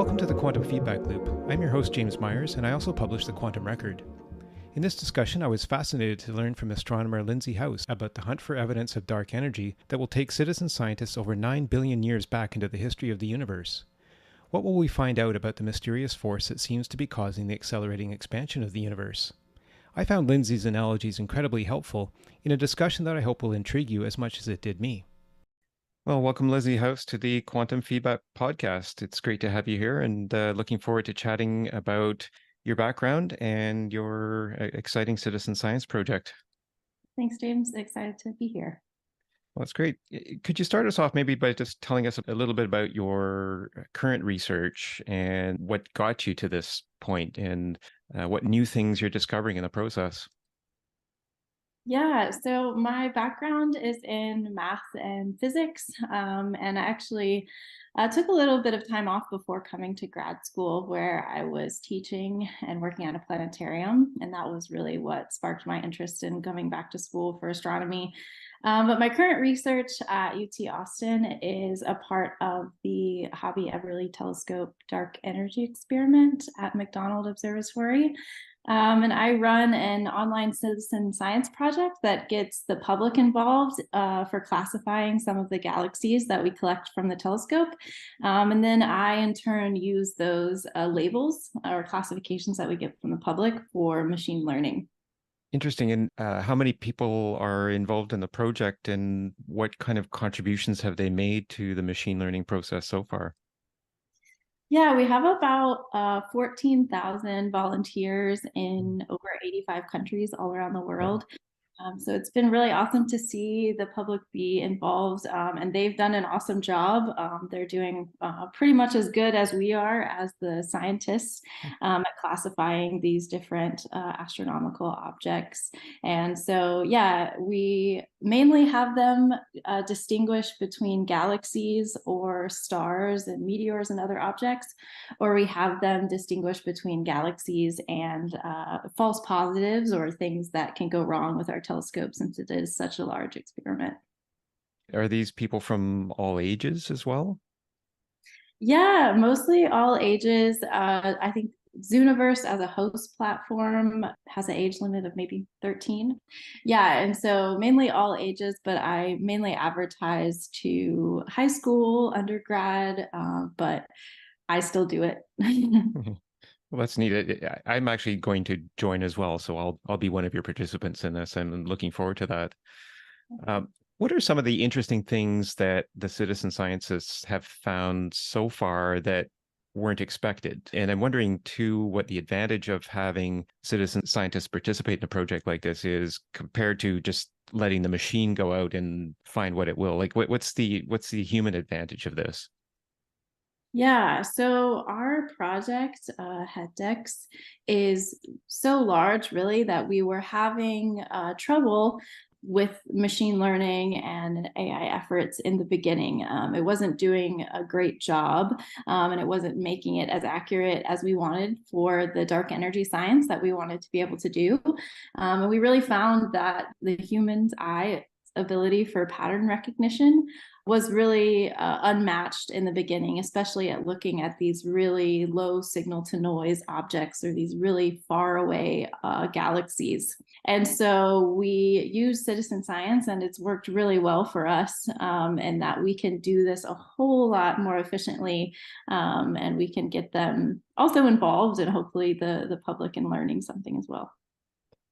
Welcome to the Quantum Feedback Loop. I'm your host, James Myers, and I also publish the Quantum Record. In this discussion, I was fascinated to learn from astronomer Lindsay House about the hunt for evidence of dark energy that will take citizen scientists over 9 billion years back into the history of the universe. What will we find out about the mysterious force that seems to be causing the accelerating expansion of the universe? I found Lindsay's analogies incredibly helpful in a discussion that I hope will intrigue you as much as it did me. Well, welcome, Lindsay House, to the Quantum Feedback Podcast. It's great to have you here and looking forward to chatting about your background and your exciting citizen science project. Thanks, James. Excited to be here. Well, that's great. Could you start us off maybe by just telling us a little bit about your current research and what got you to this point and what new things you're discovering in the process? Yeah, so my background is in math and physics, and I actually took a little bit of time off before coming to grad school where I was teaching and working at a planetarium, and that was really what sparked my interest in coming back to school for astronomy. But my current research at UT Austin is a part of the Hobby Everly Telescope Dark Energy Experiment at McDonald Observatory. And I run an online citizen science project that gets the public involved for classifying some of the galaxies that we collect from the telescope. And then I, in turn, use those labels or classifications that we get from the public for machine learning. Interesting. And how many people are involved in the project and what kind of contributions have they made to the machine learning process so far? Yeah, we have about 14,000 volunteers in over 85 countries all around the world. So it's been really awesome to see the public be involved, and they've done an awesome job. They're doing pretty much as good as we are as the scientists at classifying these different astronomical objects. And so, yeah, we mainly have them distinguish between galaxies or stars and meteors and other objects, or we have them distinguish between galaxies and false positives or things that can go wrong with our telescope since it is such a large experiment. Are these people from all ages as well? Yeah, mostly all ages. I think Zooniverse as a host platform has an age limit of maybe 13. Yeah, and so mainly all ages, but I mainly advertise to high school, undergrad, but I still do it. Well, that's neat. I'm actually going to join as well, so I'll be one of your participants in this. I'm looking forward to that. What are some of the interesting things that the citizen scientists have found so far that weren't expected? And I'm wondering too what the advantage of having citizen scientists participate in a project like this is compared to just letting the machine go out and find what it will. Like what's the human advantage of this? Yeah, so our project, HeadDex, is so large, really, that we were having trouble with machine learning and AI efforts in the beginning. It wasn't doing a great job, and it wasn't making it as accurate as we wanted for the dark energy science that we wanted to be able to do. And we really found that the human's eye ability for pattern recognition was really unmatched in the beginning, especially at looking at these really low signal to noise objects or these really far away galaxies. And so we use citizen science, and it's worked really well for us, and that we can do this a whole lot more efficiently, and we can get them also involved and hopefully the public in learning something as well.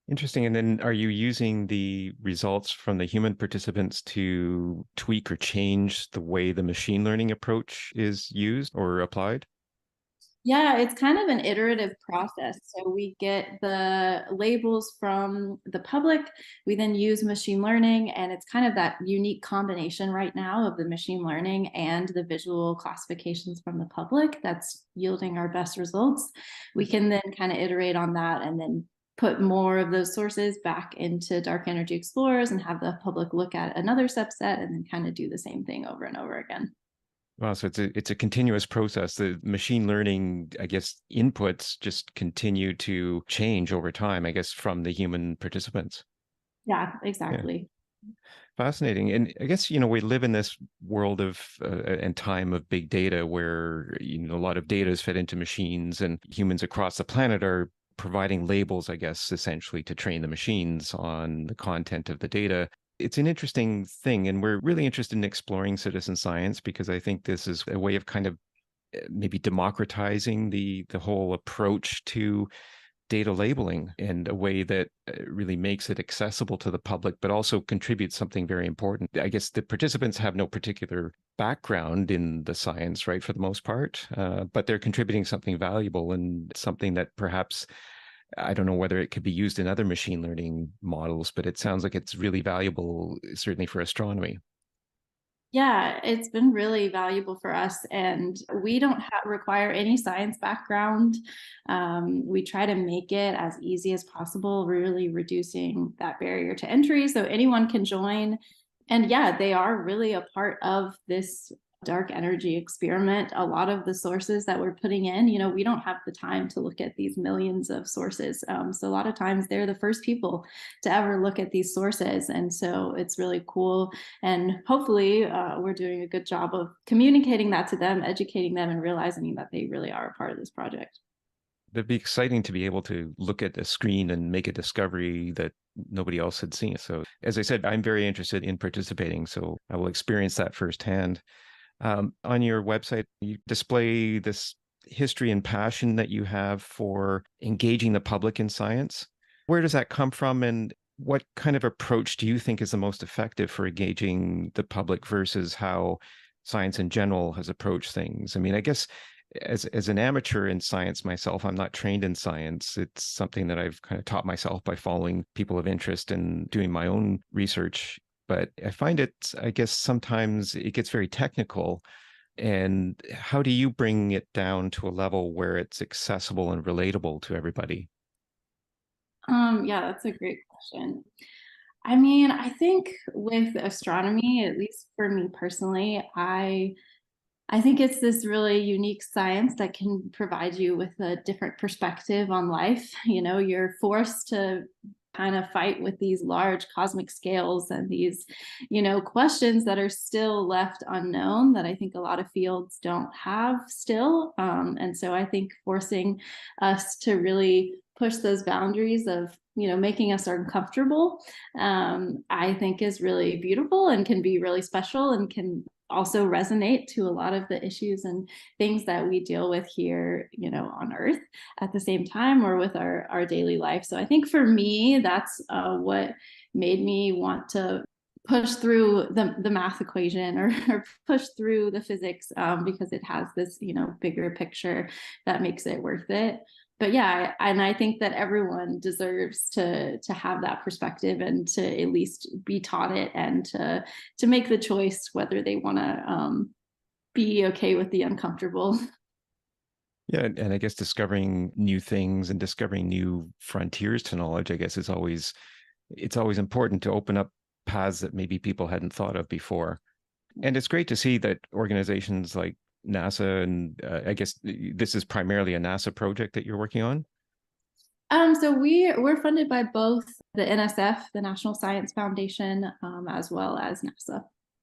Interesting. And then are you using the results from the human participants to tweak or change the way the machine learning approach is used or applied? Yeah, it's kind of an iterative process. So we get the labels from the public. We then use machine learning, and it's kind of that unique combination right now of the machine learning and the visual classifications from the public that's yielding our best results. We can then kind of iterate on that and then put more of those sources back into Dark Energy Explorers and have the public look at another subset and then kind of do the same thing over and over again. Wow, so it's a continuous process. The machine learning, I guess, inputs just continue to change over time, I guess, from the human participants. Yeah, Yeah. exactly. Fascinating. And I guess, we live in this world of and time of big data where, a lot of data is fed into machines and humans across the planet are providing labels, I guess, essentially to train the machines on the content of the data. It's an interesting thing. And we're really interested in exploring citizen science because I think this is a way of kind of maybe democratizing the whole approach to data labeling in a way that really makes it accessible to the public, but also contributes something very important. I guess the participants have no particular background in the science, right, for the most part, but they're contributing something valuable and something that perhaps, I don't know whether it could be used in other machine learning models, but it sounds like it's really valuable, certainly for astronomy. Yeah, it's been really valuable for us, and we don't require any science background. We try to make it as easy as possible, really reducing that barrier to entry so anyone can join. And yeah, they are really a part of this dark energy experiment. A lot of the sources that we're putting in, we don't have the time to look at these millions of sources. So a lot of times they're the first people to ever look at these sources. And so it's really cool. And hopefully we're doing a good job of communicating that to them, educating them, and realizing that they really are a part of this project. It'd be exciting to be able to look at a screen and make a discovery that nobody else had seen. So, as I said, I'm very interested in participating, so I will experience that firsthand. On your website, you display this history and passion that you have for engaging the public in science. Where does that come from, and what kind of approach do you think is the most effective for engaging the public versus how science in general has approached things? I mean, I guess as an amateur in science myself, I'm not trained in science. It's something that I've kind of taught myself by following people of interest and doing my own research. But I find it, I guess sometimes it gets very technical. And how do you bring it down to a level where it's accessible and relatable to everybody? Yeah, that's a great question. I mean, I think with astronomy, at least for me personally, I think it's this really unique science that can provide you with a different perspective on life. You're forced to kind of fight with these large cosmic scales and these, questions that are still left unknown that I think a lot of fields don't have still. And so I think forcing us to really push those boundaries of making us uncomfortable, I think is really beautiful and can be really special and can also resonate to a lot of the issues and things that we deal with here, on Earth at the same time or with our daily life. So I think for me, that's what made me want to push through the math equation or push through the physics, because it has this, bigger picture that makes it worth it. But yeah, and I think that everyone deserves to have that perspective and to at least be taught it and to make the choice whether they want to be okay with the uncomfortable. Yeah, and I guess discovering new things and discovering new frontiers to knowledge, I guess, is always it's always important to open up paths that maybe people hadn't thought of before. And it's great to see that organizations like NASA and I guess this is primarily a NASA project that you're working on. So we're funded by both the NSF, the National Science Foundation, as well as NASA.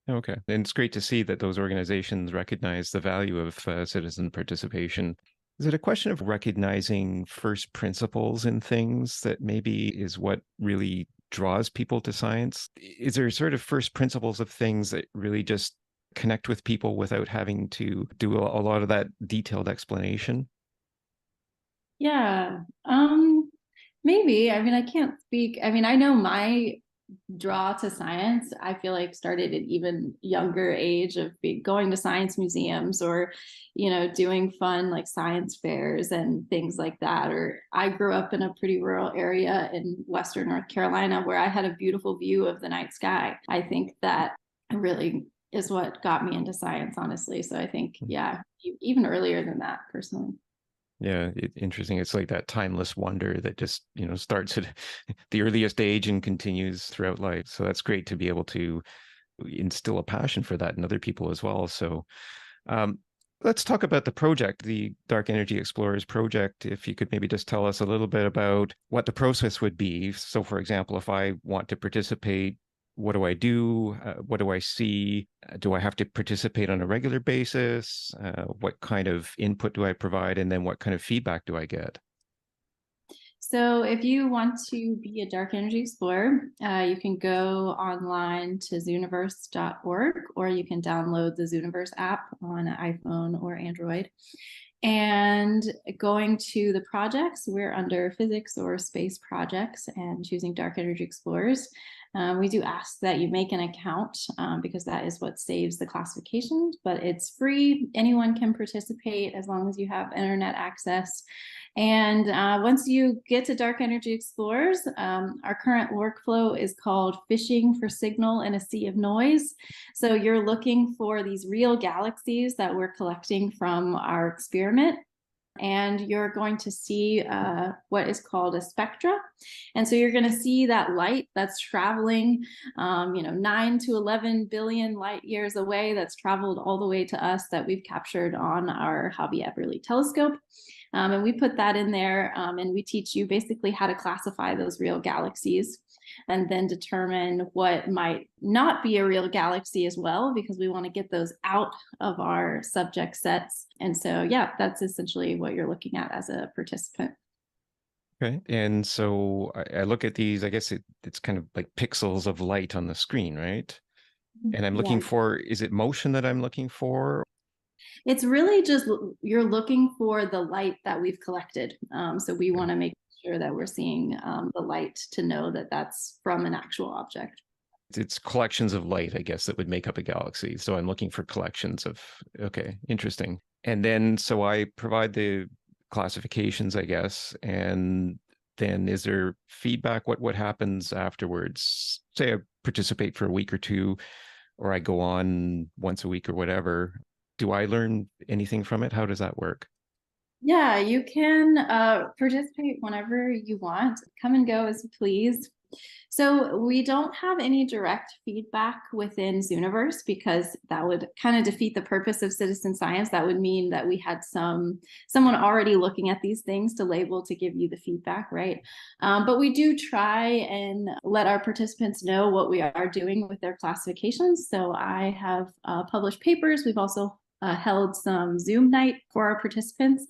Okay. And it's great to see that those organizations recognize the value of citizen participation. Is it a question of recognizing first principles in things that maybe is what really draws people to science? Is there sort of first principles of things that really just connect with people without having to do a lot of that detailed explanation? Yeah. Maybe. I mean, I can't speak. I mean, I know my draw to science, I feel like started at even younger age of going to science museums or, doing fun like science fairs and things like that. Or I grew up in a pretty rural area in Western North Carolina where I had a beautiful view of the night sky. I think that really is what got me into science, honestly. So I think, yeah, even earlier than that, personally. Yeah, interesting. It's like that timeless wonder that just, starts at the earliest age and continues throughout life. So that's great to be able to instill a passion for that in other people as well. So um, let's talk about the project, the Dark Energy Explorers project. If you could maybe just tell us a little bit about what the process would be. So, for example, if I want to participate, What do I do? What do I see? Do I have to participate on a regular basis? What kind of input do I provide? And then what kind of feedback do I get? So if you want to be a dark energy explorer, you can go online to zooniverse.org, or you can download the Zooniverse app on an iPhone or Android. And going to the projects, we're under physics or space projects and choosing dark energy explorers. We do ask that you make an account because that is what saves the classifications, but it's free. Anyone can participate as long as you have internet access. And once you get to Dark Energy Explorers, our current workflow is called fishing for signal in a sea of noise. So you're looking for these real galaxies that we're collecting from our experiment. And you're going to see what is called a spectra. And so you're going to see that light that's traveling, 9 to 11 billion light years away, that's traveled all the way to us, that we've captured on our Hobby Eberly telescope. And we put that in there, and we teach you basically how to classify those real galaxies and then determine what might not be a real galaxy as well, because we want to get those out of our subject sets. And so, yeah, that's essentially what you're looking at as a participant. Okay. And so I look at these, I guess it's kind of like pixels of light on the screen, right? And I'm looking Yeah. for, is it motion that I'm looking for? It's really just you're looking for the light that we've collected. So we want to make sure that we're seeing the light to know that that's from an actual object. It's collections of light, I guess, that would make up a galaxy. So I'm looking for collections of, okay, interesting. And then, so I provide the classifications, I guess, and then is there feedback? What happens afterwards? Say I participate for a week or two, or I go on once a week or whatever. Do I learn anything from it? How does that work? Yeah, you can participate whenever you want. Come and go as you please. So we don't have any direct feedback within Zooniverse because that would kind of defeat the purpose of citizen science. That would mean that we had someone already looking at these things to label to give you the feedback, right? But we do try and let our participants know what we are doing with their classifications. So I have published papers. We've also held some Zoom night for our participants,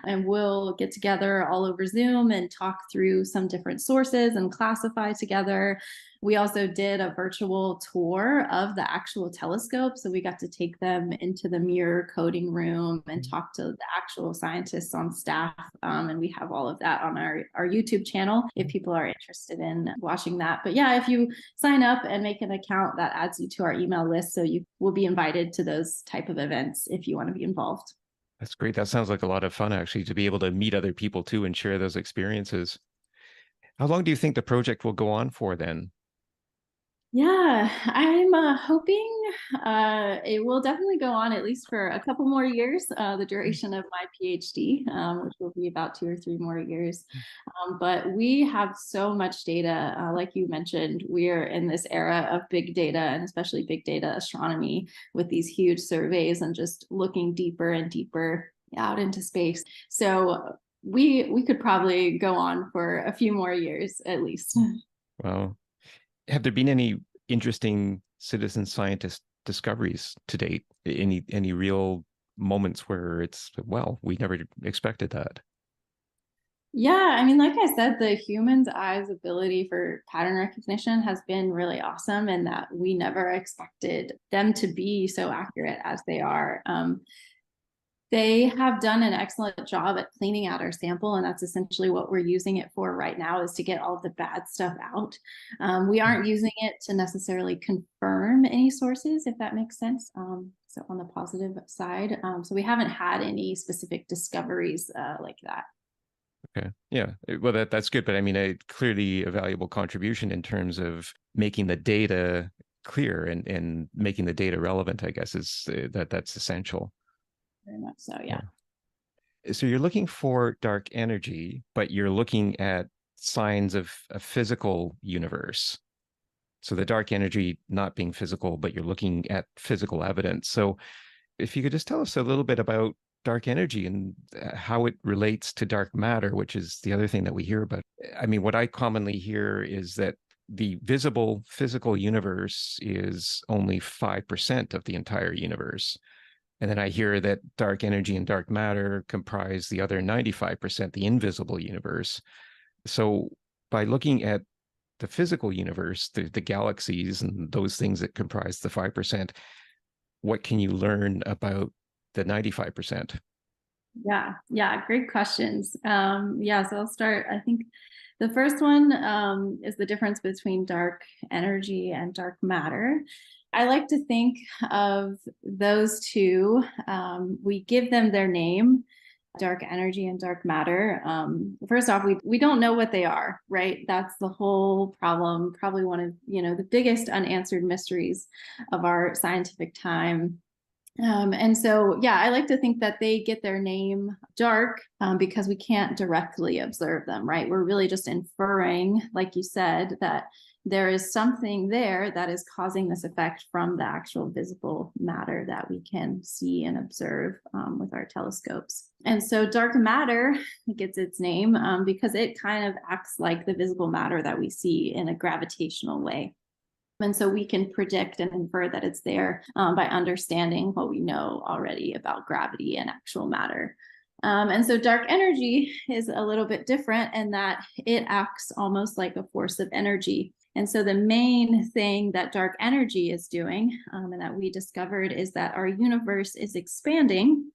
and we'll get together all over Zoom and talk through some different sources and classify together. We also did a virtual tour of the actual telescope. So we got to take them into the mirror coding room and talk to the actual scientists on staff. And we have all of that on our YouTube channel if people are interested in watching that. But yeah, if you sign up and make an account, that adds you to our email list. So you will be invited to those type of events if you want to be involved. That's great. That sounds like a lot of fun, actually, to be able to meet other people too and share those experiences. How long do you think the project will go on for then? Yeah, I'm hoping it will definitely go on at least for a couple more years, the duration of my PhD, which will be about 2 or 3 more years. But we have so much data. Like you mentioned, we're in this era of big data and especially big data astronomy with these huge surveys and just looking deeper and deeper out into space. So we could probably go on for a few more years at least. Wow. Have there been any interesting citizen scientist discoveries to date? Any real moments where it's, well, we never expected that? Yeah, I mean, like I said, the human's eye's ability for pattern recognition has been really awesome, and that we never expected them to be so accurate as they are. They have done an excellent job at cleaning out our sample, and that's essentially what we're using it for right now, is to get all the bad stuff out. We aren't using it to necessarily confirm any sources, if that makes sense. So on the positive side, so we haven't had any specific discoveries like that. Okay. Yeah. Well, that's good. But I mean, clearly a valuable contribution in terms of making the data clear and making the data relevant, I guess, is that's essential. Very much so, yeah. So you're looking for dark energy, but you're looking at signs of a physical universe. So the dark energy not being physical, but you're looking at physical evidence. So if you could just tell us a little bit about dark energy and how it relates to dark matter, which is the other thing that we hear about. I mean, what I commonly hear is that the visible physical universe is only 5% of the entire universe. And then I hear that dark energy and dark matter comprise the other 95%, the invisible universe. So by looking at the physical universe, the galaxies and those things that comprise the 5%, what can you learn about the 95%? Yeah, great questions. So I'll start. I think the first one is the difference between dark energy and dark matter. I like to think of those two. We give them their name, dark energy and dark matter. First off, we don't know what they are, right? That's the whole problem. Probably one of the biggest unanswered mysteries of our scientific time. I like to think that they get their name dark because we can't directly observe them, right? We're really just inferring, like you said, that there is something there that is causing this effect from the actual visible matter that we can see and observe with our telescopes. And so dark matter gets its name because it kind of acts like the visible matter that we see in a gravitational way. And so we can predict and infer that it's there by understanding what we know already about gravity and actual matter. And so dark energy is a little bit different in that it acts almost like a force of energy. And so the main thing that dark energy is doing and that we discovered is that our universe is expanding.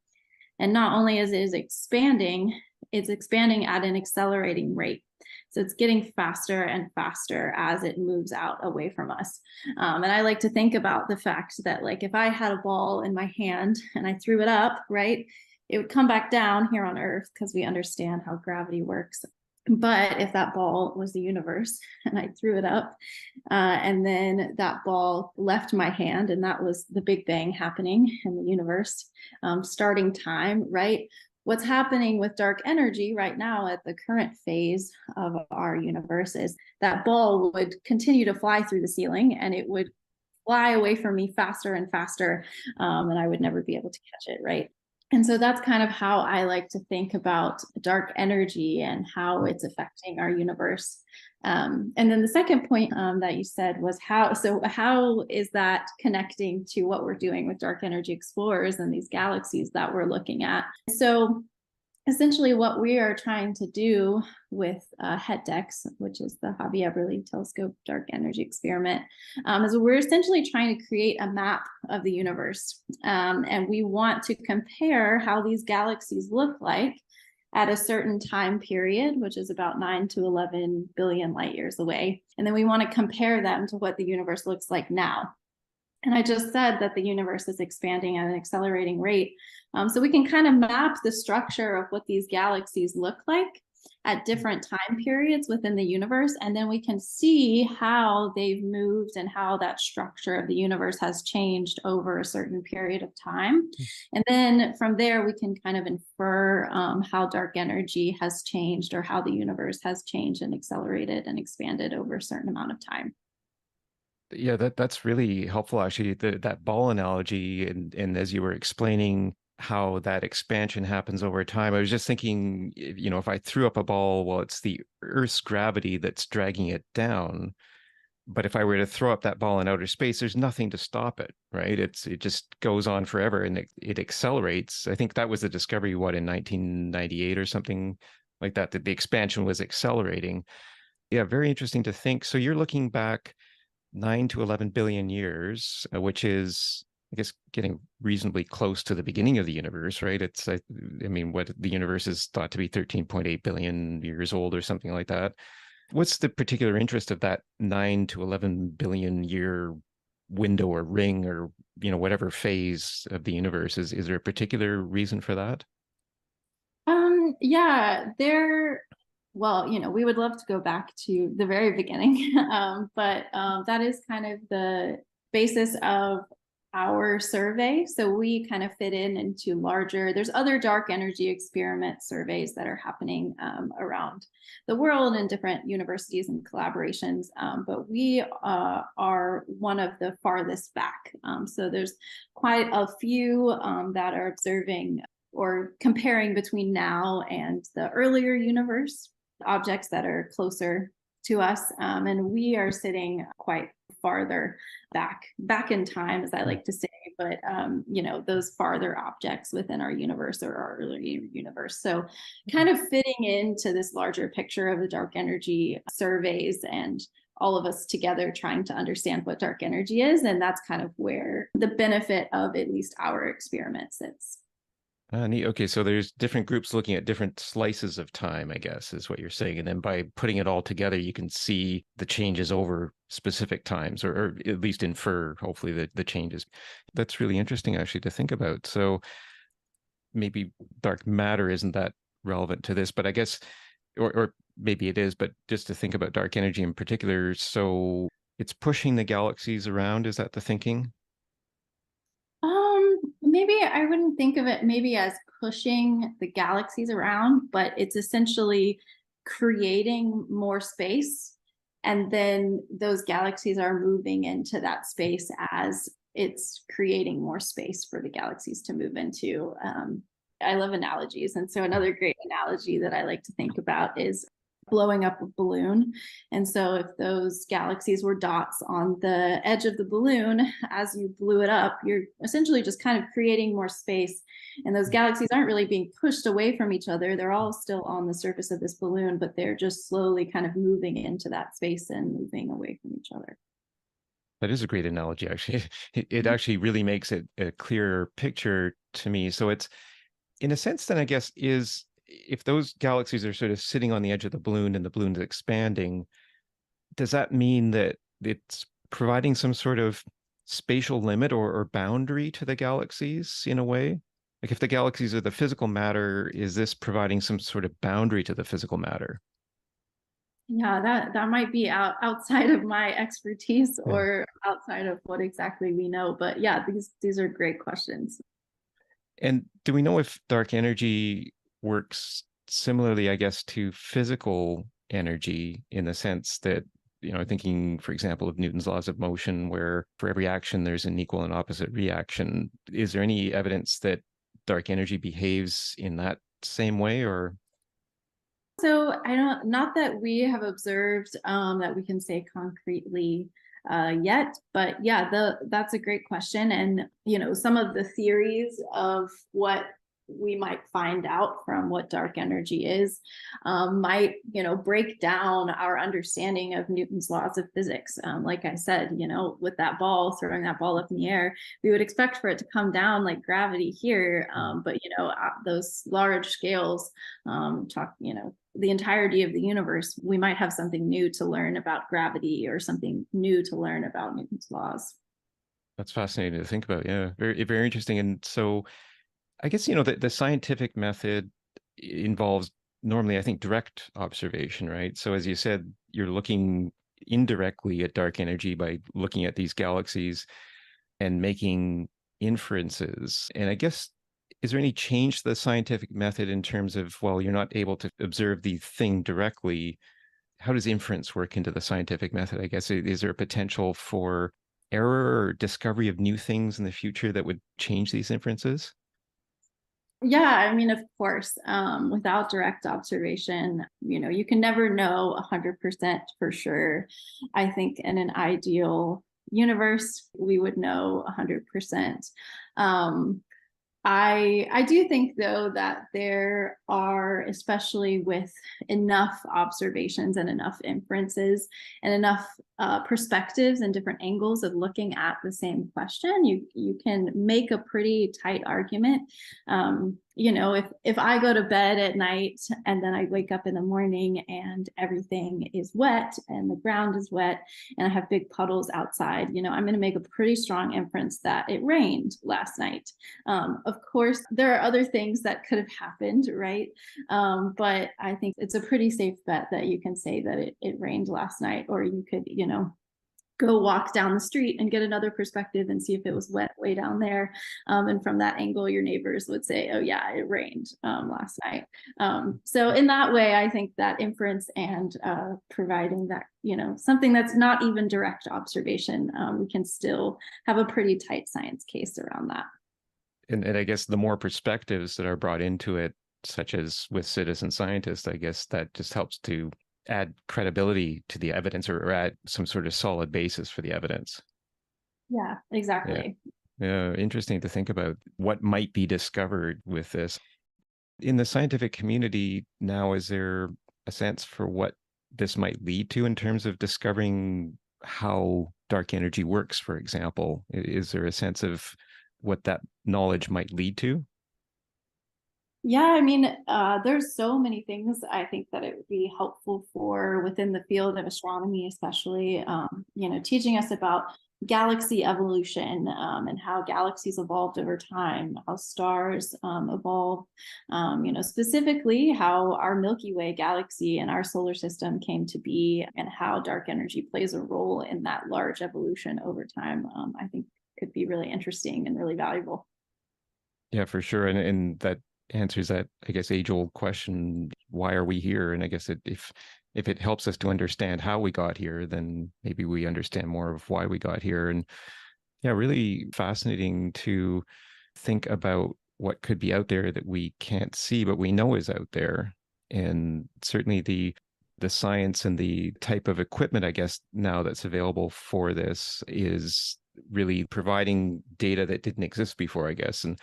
And not only is it expanding, it's expanding at an accelerating rate. So it's getting faster and faster as it moves out away from us. And I like to think about the fact that, like, if I had a ball in my hand and I threw it up, right, it would come back down here on Earth because we understand how gravity works. But if that ball was the universe and I threw it up and then that ball left my hand, and that was the Big Bang happening in the universe, starting time, right? What's happening with dark energy right now at the current phase of our universe is that ball would continue to fly through the ceiling, and it would fly away from me faster and faster, and I would never be able to catch it, right? And so that's kind of how I like to think about dark energy and how it's affecting our universe. And then the second point that you said was how is that connecting to what we're doing with dark energy explorers and these galaxies that we're looking at? So essentially what we are trying to do with HET-DEX, which is the Hobby Eberly Telescope Dark Energy Experiment, is we're essentially trying to create a map of the universe. And we want to compare how these galaxies look like at a certain time period, which is about 9 to 11 billion light years away. And then we want to compare them to what the universe looks like now. And I just said that the universe is expanding at an accelerating rate. So we can kind of map the structure of what these galaxies look like at different time periods within the universe. And then we can see how they've moved and how that structure of the universe has changed over a certain period of time. And then from there, we can kind of infer how dark energy has changed or how the universe has changed and accelerated and expanded over a certain amount of time. Yeah, that's really helpful, actually. That ball analogy, and as you were explaining how that expansion happens over time, I was just thinking, if I threw up a ball, well, it's the Earth's gravity that's dragging it down. But if I were to throw up that ball in outer space, there's nothing to stop it, right? It just goes on forever, and it accelerates. I think that was the discovery, in 1998 or something like that the expansion was accelerating. Yeah, very interesting to think. So you're looking back 9 to 11 billion years, which is, I guess, getting reasonably close to the beginning of the universe, right? I mean, what the universe is thought to be 13.8 billion years old or something like that. What's the particular interest of that 9 to 11 billion year window or ring or, whatever phase of the universe? Is there a particular reason for that? Well, we would love to go back to the very beginning, but that is kind of the basis of our survey. So we kind of fit into there's other dark energy experiment surveys that are happening around the world in different universities and collaborations, but we are one of the farthest back. So there's quite a few that are observing or comparing between now and the earlier universe, objects that are closer to us. And we are sitting quite farther back in time, as I like to say, but those farther objects within our universe or our earlier universe. So kind of fitting into this larger picture of the dark energy surveys and all of us together trying to understand what dark energy is. And that's kind of where the benefit of at least our experiment sits. Neat. Okay, so there's different groups looking at different slices of time, I guess, is what you're saying. And then by putting it all together, you can see the changes over specific times, or at least infer, hopefully, the changes. That's really interesting, actually, to think about. So maybe dark matter isn't that relevant to this, but I guess, or maybe it is, but just to think about dark energy in particular, so it's pushing the galaxies around. Is that the thinking? Maybe I wouldn't think of it maybe as pushing the galaxies around, but it's essentially creating more space. And then those galaxies are moving into that space as it's creating more space for the galaxies to move into. I love analogies. And so another great analogy that I like to think about is blowing up a balloon. And so if those galaxies were dots on the edge of the balloon, as you blew it up, you're essentially just kind of creating more space. And those galaxies aren't really being pushed away from each other. They're all still on the surface of this balloon, but they're just slowly kind of moving into that space and moving away from each other. That is a great analogy, actually. It actually really makes it a clearer picture to me. So it's, in a sense, then I guess, is if those galaxies are sort of sitting on the edge of the balloon and the balloon is expanding, does that mean that it's providing some sort of spatial limit or boundary to the galaxies in a way? Like if the galaxies are the physical matter, is this providing some sort of boundary to the physical matter? Yeah, that might be outside of my expertise Yeah. or outside of what exactly we know. But yeah, these are great questions. And do we know if dark energy works similarly, I guess, to physical energy in the sense that, thinking, for example, of Newton's laws of motion, where for every action there's an equal and opposite reaction. Is there any evidence that dark energy behaves in that same way, or? So I don't, not that we have observed that we can say concretely yet, but yeah, that's a great question. And some of the theories of what we might find out from what dark energy is might break down our understanding of Newton's laws of physics. Like I said, with that ball, throwing that ball up in the air, we would expect for it to come down like gravity here, but those large scales, the entirety of the universe, we might have something new to learn about gravity or something new to learn about Newton's laws. That's fascinating to think about. Yeah, very, very interesting. And so I guess, the scientific method involves normally, I think, direct observation, right? So as you said, you're looking indirectly at dark energy by looking at these galaxies and making inferences. And I guess, is there any change to the scientific method in terms of, well, you're not able to observe the thing directly? How does inference work into the scientific method? I guess, is there a potential for error or discovery of new things in the future that would change these inferences? Yeah, I mean, of course, without direct observation, you can never know 100% for sure. I think in an ideal universe, we would know 100%. I do think though that there are, especially with enough observations and enough inferences and enough perspectives and different angles of looking at the same question, you can make a pretty tight argument. If I go to bed at night and then I wake up in the morning and everything is wet and the ground is wet and I have big puddles outside, I'm going to make a pretty strong inference that it rained last night. Of course, there are other things that could have happened, right? But I think it's a pretty safe bet that you can say that it rained last night, or you could, go walk down the street and get another perspective and see if it was wet way down there. And from that angle, your neighbors would say, oh yeah, it rained last night. So in that way, I think that inference and providing that, something that's not even direct observation, we can still have a pretty tight science case around that. And I guess the more perspectives that are brought into it, such as with citizen scientists, I guess that just helps to add credibility to the evidence, or add some sort of solid basis for the evidence. Yeah, Yeah. exactly. Yeah, interesting to think about what might be discovered with this. In the scientific community now, is there a sense for what this might lead to in terms of discovering how dark energy works, for example? Is there a sense of what that knowledge might lead to? Yeah, I mean, there's so many things I think that it would be helpful for within the field of astronomy, especially, teaching us about galaxy evolution, and how galaxies evolved over time, how stars evolve, specifically how our Milky Way galaxy and our solar system came to be, and how dark energy plays a role in that large evolution over time. I think could be really interesting and really valuable. Yeah, for sure. And that answers that, I guess, age-old question, why are we here? And I guess if it helps us to understand how we got here, then maybe we understand more of why we got here. And yeah, really fascinating to think about what could be out there that we can't see, but we know is out there. And certainly the science and the type of equipment, I guess, now that's available for this is really providing data that didn't exist before, I guess. And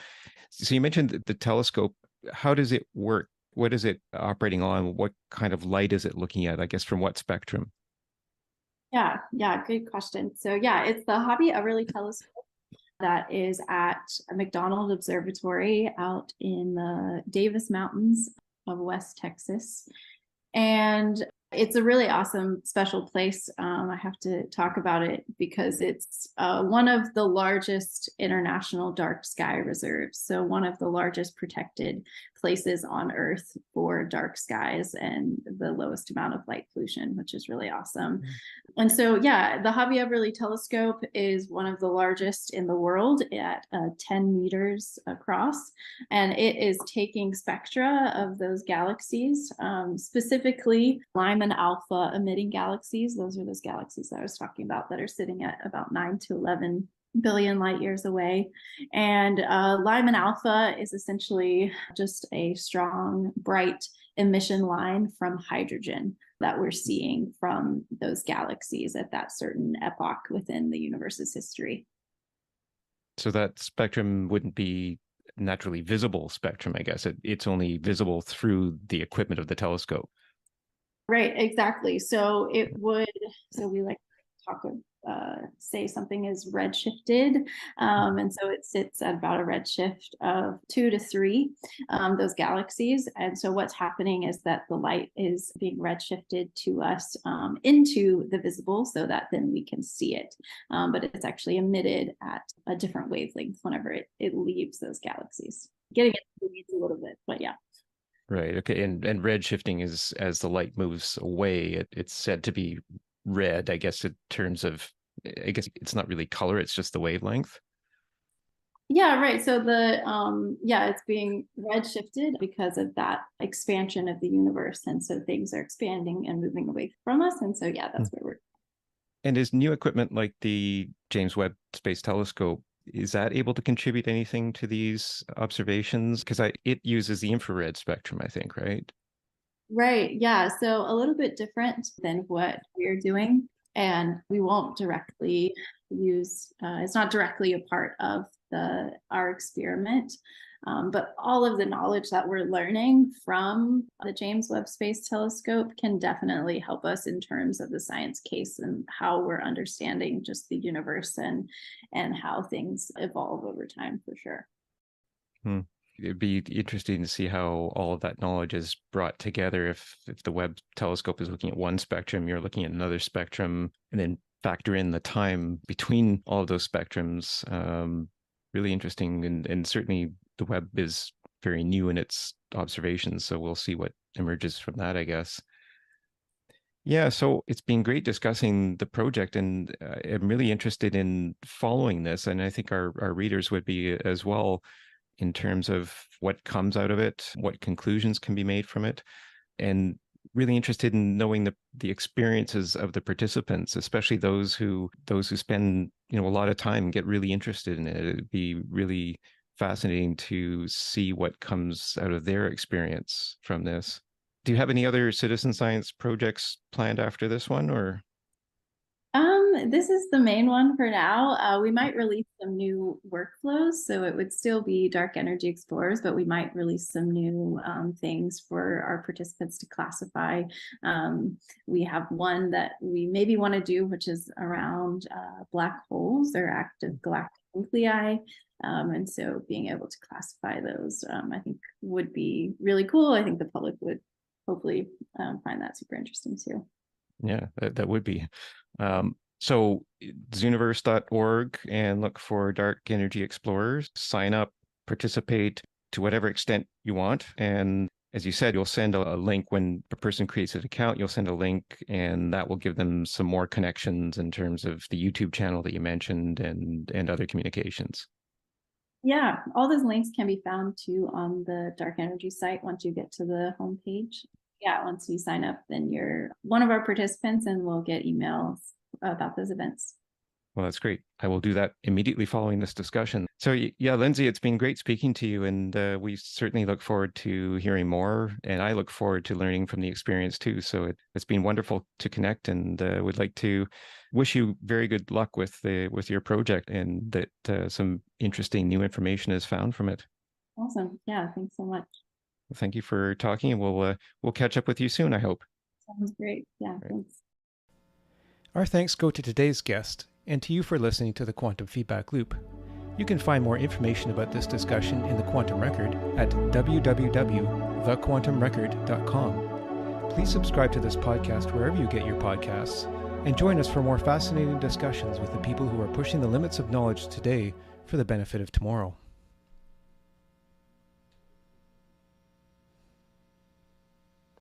so you mentioned the telescope. How does it work? What is it operating on? What kind of light is it looking at? I guess from what spectrum? Yeah, good question. So yeah, it's the Hobby Everly telescope that is at McDonald Observatory out in the Davis Mountains of West Texas. And it's a really awesome special place. I have to talk about it because it's one of the largest international dark sky reserves. So one of the largest protected places on Earth for dark skies and the lowest amount of light pollution, which is really awesome. And so, yeah, the Hobby Everly telescope is one of the largest in the world at 10 meters across. And it is taking spectra of those galaxies, specifically Lyman alpha emitting galaxies. Those are those galaxies that I was talking about that are sitting at about 9 to 11 billion light years away. And Lyman alpha is essentially just a strong, bright emission line from hydrogen that we're seeing from those galaxies at that certain epoch within the universe's history. So that spectrum wouldn't be naturally visible spectrum, I guess. It's only visible through the equipment of the telescope. Right, exactly. So it would, so we like to talk say something is redshifted. And so it sits at about a redshift of 2 to 3, those galaxies. And so what's happening is that the light is being redshifted to us into the visible so that then we can see it. But it's actually emitted at a different wavelength whenever it leaves those galaxies. Getting into the weeds a little bit, but yeah. Right. Okay. And red shifting is as the light moves away, it's said to be red, I guess, in terms of, I guess it's not really color, it's just the wavelength. Yeah, right. So it's being red shifted because of that expansion of the universe. And so things are expanding and moving away from us. And so yeah, Hmm. that's where we're. And is new equipment like the James Webb Space Telescope, is that able to contribute anything to these observations? Because it uses the infrared spectrum, I think, right? Right. Yeah. So a little bit different than what we're doing. And we won't directly use, it's not directly a part of our experiment. But all of the knowledge that we're learning from the James Webb Space Telescope can definitely help us in terms of the science case and how we're understanding just the universe and how things evolve over time for sure. Hmm. It'd be interesting to see how all of that knowledge is brought together. If the Webb telescope is looking at one spectrum, you're looking at another spectrum, and then factor in the time between all of those spectrums. Really interesting, and certainly the Webb is very new in its observations, so we'll see what emerges from that, I guess. Yeah, so it's been great discussing the project, and I'm really interested in following this, and I think our readers would be as well, in terms of what comes out of it, what conclusions can be made from it, and really interested in knowing the experiences of the participants, especially those who spend a lot of time and get really interested in it. It'd be really fascinating to see what comes out of their experience from this. Do you have any other citizen science projects planned after this one, or? This is the main one for now. We might release some new workflows, so it would still be dark energy explorers, but we might release some new things for our participants to classify. We have one that we maybe want to do, which is around black holes or active galactic nuclei. And so being able to classify those, I think would be really cool. I think the public would hopefully find that super interesting too. Yeah, that would be. So zooniverse.org, and look for Dark Energy Explorers. Sign up, participate to whatever extent you want. And as you said, you'll send a link when a person creates an account, you'll send a link, and that will give them some more connections in terms of the YouTube channel that you mentioned and other communications. Yeah, all those links can be found too on the Dark Energy site once you get to the homepage. Yeah, once you sign up, then you're one of our participants and we'll get emails about those events. Well, that's great. I will do that immediately following this discussion. So yeah, Lindsay, it's been great speaking to you, and we certainly look forward to hearing more, and I look forward to learning from the experience too. So it's been wonderful to connect, and would like to wish you very good luck with your project, and that some interesting new information is found from it. Awesome. Yeah, thanks so much. Thank you for talking, and we'll catch up with you soon, I hope. Sounds great. Yeah, thanks. Our thanks go to today's guest, and to you for listening to the Quantum Feedback Loop. You can find more information about this discussion in the Quantum Record at www.thequantumrecord.com. Please subscribe to this podcast wherever you get your podcasts, and join us for more fascinating discussions with the people who are pushing the limits of knowledge today for the benefit of tomorrow.